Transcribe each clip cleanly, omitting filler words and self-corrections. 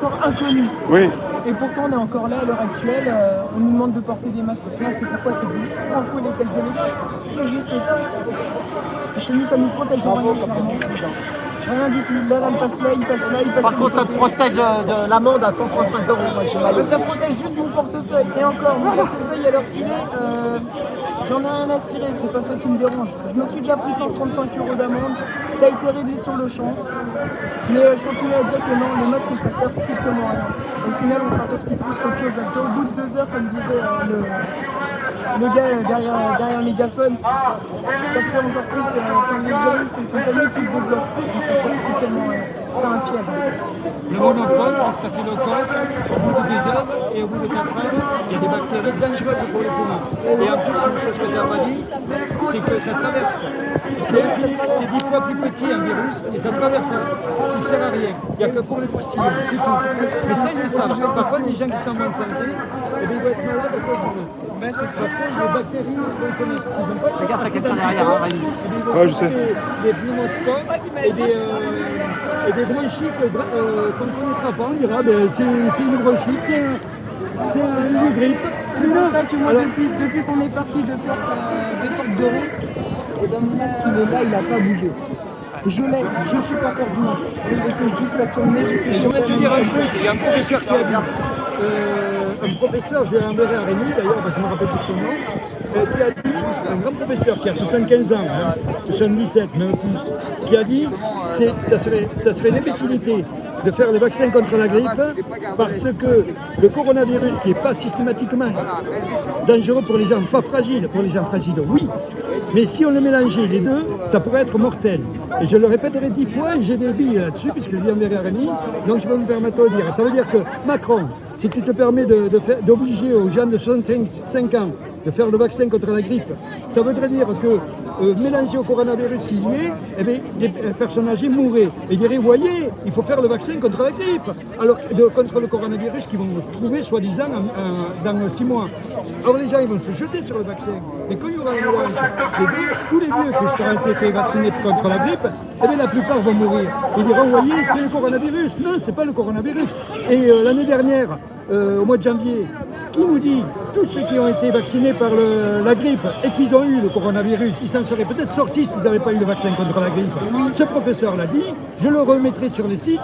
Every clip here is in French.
encore inconnu. Oui. Et pourtant, on est encore là à l'heure actuelle. On nous demande de porter des masques. Là, c'est pourquoi? C'est juste pour infouer les caisses de l'État. C'est juste ça. Parce que nous, ça nous protège en rien, clairement. Rien du tout. Là, il passe là, il passe là, il passe là. Par contre, ça te protège de l'amende à 135 €. Moi, chez Maillot. Ça protège juste mon portefeuille. Et encore, mon portefeuille, à l'heure qu'il est, j'en ai rien à cirer. C'est pas ça qui me dérange. Je me suis déjà pris 135 € d'amende. Ça a été réglé sur le champ. Mais je continue à dire que non, le masque, ça sert strictement à rien. Au final, on s'intoxie plus qu'autre chose. Parce qu'au bout de 2 heures, comme disait le gars derrière le mégaphone, ça crée encore plus les virus et compagnie qui se développent. Donc ça sert strictement à rien. C'est un piège. Le monopole, le staphylocoque, au bout de 2 heures et au bout de 4 heures, il y a des bactéries dangereuses pour les poumons. Et en plus, une chose que tu n'as pas dit, c'est que ça traverse. C'est 10 fois plus petit un virus et ça traverse. Ça ne sert à rien. Il n'y a que pour les postillons, c'est tout. Mais ça, ils le savent. Par contre, les gens qui sont en bonne santé, ils vont être malades à cause du virus. Parce que les bactéries vont se mettre. S'ils n'ont pas de Regarde, t'as quelqu'un derrière, hein, Ouais, je sais. Des pneumocoques et des bronchites qu'on ne connaîtra pas. On dira, c'est une bronchite, c'est une grippe. C'est pour ça que moi, depuis qu'on est parti de Porte Dorée, et ben mon masque il est là, il n'a pas bougé. Je l'ai, je suis porteur du masque. Il était juste là sur le nez, j'ai fait. J'aimerais te dire un truc, il y a un professeur qui a dit, un professeur, j'ai enverré à Rémi d'ailleurs, parce que je me rappelle plus son nom, qui a dit, un grand professeur qui a 75 ans, 77, même plus, qui a dit ça serait une imbécilité de faire le vaccin contre la grippe parce que le coronavirus qui n'est pas systématiquement dangereux pour les gens pas fragiles, pour les gens fragiles, oui, mais si on le mélangeait les deux, ça pourrait être mortel. Et je le répéterai 10 fois et j'ai des billes là-dessus puisque je viens vers Rémi, donc je vais me permettre de le dire. Ça veut dire que Macron, si tu te permets d'obliger aux gens de 65 ans de faire le vaccin contre la grippe, ça voudrait dire que mélangé au coronavirus s'il y est, eh bien, les personnes âgées mourraient. Et diraient, voyez, il faut faire le vaccin contre la grippe, alors contre le coronavirus qu'ils vont trouver soi-disant dans 6 mois. Alors les gens ils vont se jeter sur le vaccin. Mais quand il y aura un mélange, tous les vieux qui auront été fait vacciner contre la grippe, eh bien, la plupart vont mourir. Ils diront, voyez, c'est le coronavirus. Non, c'est pas le coronavirus. Et l'année dernière, au mois de janvier, qui nous dit, tous ceux qui ont été vaccinés par la grippe et qu'ils ont eu le coronavirus, ils s'en seraient peut-être sortis s'ils n'avaient pas eu le vaccin contre la grippe. Ce professeur l'a dit, je le remettrai sur les sites,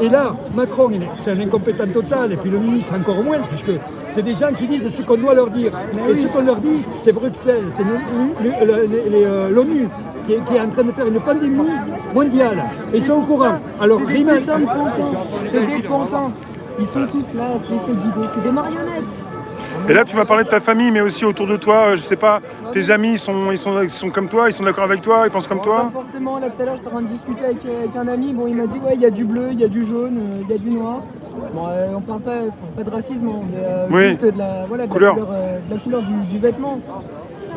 et là, Macron, c'est un incompétent total, et puis le ministre encore moins, puisque c'est des gens qui disent ce qu'on doit leur dire. Et ce qu'on leur dit, c'est Bruxelles, c'est l'ONU qui est en train de faire une pandémie mondiale. Et ils sont au courant. Alors, c'est des putains de pontins, c'est des pontins. Ils sont tous là à se laisser guider, c'est des marionnettes. Et là, tu m'as parlé de ta famille, mais aussi autour de toi, je sais pas, tes amis, ils sont comme toi, ils sont d'accord avec toi, ils pensent comme toi? Pas forcément, là tout à l'heure, j'étais en train de discuter avec un ami, bon, il m'a dit, ouais, il y a du bleu, il y a du jaune, il y a du noir. Bon, on parle pas de racisme, mais juste de la couleur du vêtement.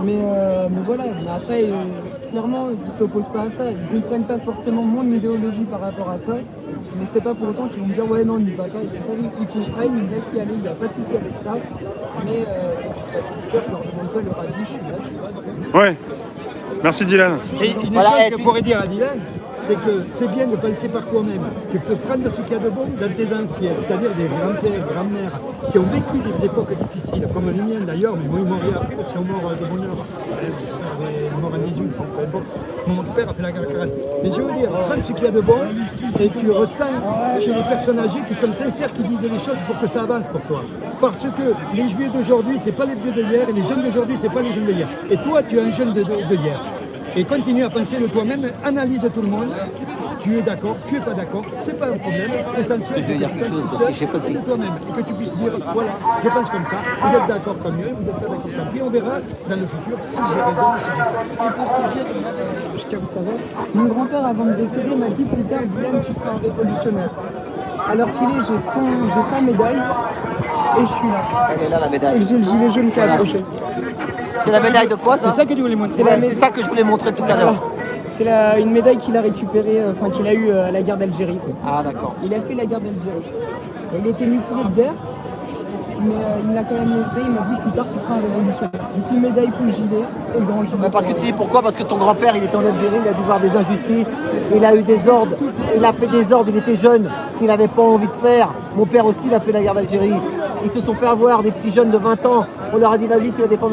Mais voilà, mais après, clairement, ils ne s'opposent pas à ça, ils ne comprennent pas forcément mon idéologie par rapport à ça, mais c'est pas pour autant qu'ils vont me dire ouais non, n'y va pas, ils comprennent, ils me laissent y aller, il n'y a pas de souci avec ça, mais de toute façon, je leur demande pas leur avis, je suis là. Ouais, merci Dylan. Et une chose que je pourrais dire à Dylan, c'est que c'est bien de penser par toi-même. Tu peux prendre ce qu'il y a de bon dans tes anciens, c'est-à-dire des grands-pères, grands-mères qui ont vécu des époques difficiles, comme les miennes d'ailleurs, mais moi ils m'ont rien après, ils sont morts de bonheur. Ils sont morts en 18, peu importe. Mon père a fait la guerre à 40. Mais je veux dire, prends ce qu'il y a de bon et tu ressens chez les personnes âgées qui sont sincères, qui disent les choses pour que ça avance pour toi. Parce que les vieux d'aujourd'hui, c'est pas les vieux de hier, et les jeunes d'aujourd'hui, c'est pas les jeunes de hier. Et toi, tu es un jeune de hier. Et continue à penser de toi-même, analyse tout le monde. Tu es d'accord, tu es pas d'accord, c'est pas un problème. L'essentiel, c'est que tu penses de toi-même et que tu puisses dire voilà, je pense comme ça, vous êtes d'accord comme mieux, vous êtes pas d'accord comme pis, on verra dans le futur si j'ai raison ou si j'ai pas. Et pour te dire, je tiens à savoir, mon grand-père avant de décéder m'a dit plus tard, Dylan, tu seras un révolutionnaire. Alors qu'il est, j'ai sa médaille et je suis là. Elle est là la médaille. Et j'ai le gilet jaune qui est accroché. C'est la médaille de quoi ça? C'est ça que tu voulais montrer. C'est ça que je voulais montrer tout à l'heure. C'est une médaille qu'il a récupérée, qu'il a eue à la guerre d'Algérie. Ah d'accord. Il a fait la guerre d'Algérie. Il était mutilé de guerre. mais il me l'a quand même laissé. Il m'a dit plus tard tu seras un révolutionnaire. Du coup, médaille pour le gilet et le grand gilet. Ouais, parce que tu sais pourquoi? Parce que ton grand-père, il était en Algérie, il a dû voir des injustices, il a eu des ordres, il a fait des ordres, il était jeune, qu'il n'avait pas envie de faire. Mon père aussi, il a fait la guerre d'Algérie. Ils se sont fait avoir des petits jeunes de 20 ans. On leur a dit, vas-y, tu vas défendre le